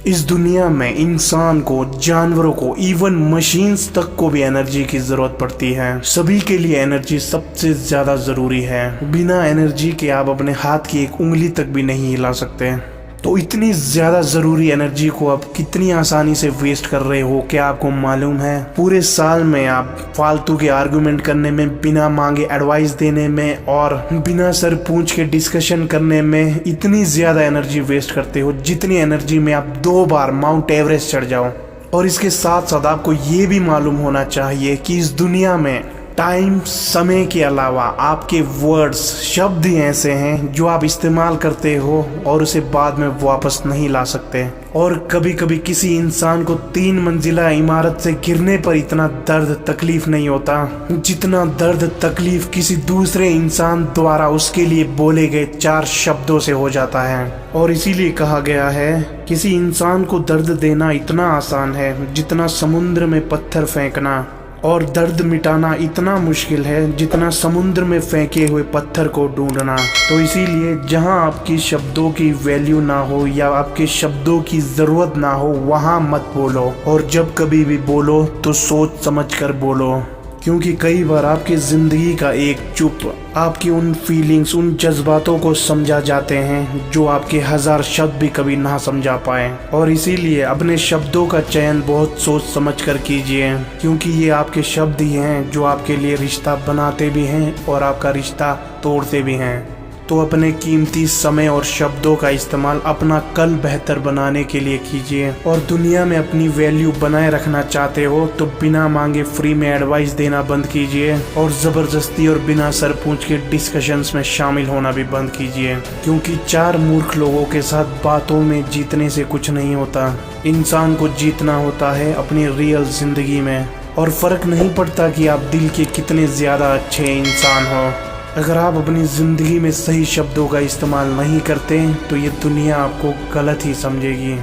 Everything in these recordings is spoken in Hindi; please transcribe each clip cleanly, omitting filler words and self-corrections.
इस दुनिया में इंसान को, जानवरों को, इवन मशीन्स तक को भी एनर्जी की जरूरत पड़ती है। सभी के लिए एनर्जी सबसे ज्यादा जरूरी है। बिना एनर्जी के आप अपने हाथ की एक उंगली तक भी नहीं हिला सकते। तो इतनी ज्यादा जरूरी एनर्जी को आप कितनी आसानी से वेस्ट कर रहे हो, क्या आपको मालूम है? पूरे साल में आप फालतू के आर्गुमेंट करने में, बिना मांगे एडवाइस देने में और बिना सर पूंछ के डिस्कशन करने में इतनी ज्यादा एनर्जी वेस्ट करते हो, जितनी एनर्जी में आप 2 बार माउंट एवरेस्ट चढ़ जाओ। और इसके साथ साथ आपको ये भी मालूम होना चाहिए कि इस दुनिया में टाइम, समय के अलावा आपके वर्ड्स, शब्द ही ऐसे हैं जो आप इस्तेमाल करते हो और उसे बाद में वापस नहीं ला सकते। और कभी कभी किसी इंसान को 3 मंजिला इमारत से गिरने पर इतना दर्द तकलीफ नहीं होता जितना दर्द तकलीफ किसी दूसरे इंसान द्वारा उसके लिए बोले गए 4 शब्दों से हो जाता है। और इसीलिए कहा गया है, किसी इंसान को दर्द देना इतना आसान है जितना समुद्र में पत्थर फेंकना, और दर्द मिटाना इतना मुश्किल है जितना समुद्र में फेंके हुए पत्थर को ढूंढना। तो इसीलिए जहां आपकी शब्दों की वैल्यू ना हो या आपके शब्दों की जरूरत ना हो, वहां मत बोलो। और जब कभी भी बोलो तो सोच समझ कर बोलो, क्योंकि कई बार आपकी जिंदगी का एक चुप आपकी उन फीलिंग्स, उन जज्बातों को समझा जाते हैं जो आपके 1000 शब्द भी कभी ना समझा पाए। और इसीलिए अपने शब्दों का चयन बहुत सोच समझ कर कीजिए, क्योंकि ये आपके शब्द ही हैं जो आपके लिए रिश्ता बनाते भी हैं और आपका रिश्ता तोड़ते भी हैं। तो अपने कीमती समय और शब्दों का इस्तेमाल अपना कल बेहतर बनाने के लिए कीजिए। और दुनिया में अपनी वैल्यू बनाए रखना चाहते हो तो बिना मांगे फ्री में एडवाइस देना बंद कीजिए, और ज़बरदस्ती और बिना सर पूंछ के डिस्कशंस में शामिल होना भी बंद कीजिए, क्योंकि 4 मूर्ख लोगों के साथ बातों में जीतने से कुछ नहीं होता। इंसान को जीतना होता है अपनी रियल जिंदगी में। और फर्क नहीं पड़ता कि आप दिल के कितने ज़्यादा अच्छे इंसान हो, अगर आप अपनी ज़िंदगी में सही शब्दों का इस्तेमाल नहीं करते तो ये दुनिया आपको गलत ही समझेगी।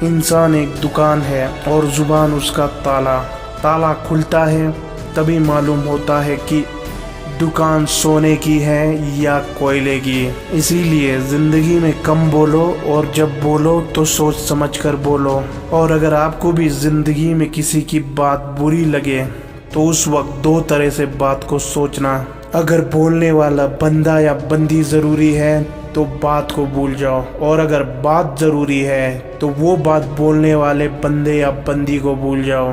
इंसान एक दुकान है और ज़ुबान उसका ताला। ताला खुलता है तभी मालूम होता है कि दुकान सोने की है या कोयले की। इसीलिए ज़िंदगी में कम बोलो, और जब बोलो तो सोच समझ कर बोलो। और अगर आपको भी ज़िंदगी में किसी की बात बुरी लगे तो उस वक्त 2 तरह से बात को सोचना। अगर बोलने वाला बंदा या बंदी ज़रूरी है तो बात को भूल जाओ, और अगर बात ज़रूरी है तो वो बात बोलने वाले बंदे या बंदी को भूल जाओ।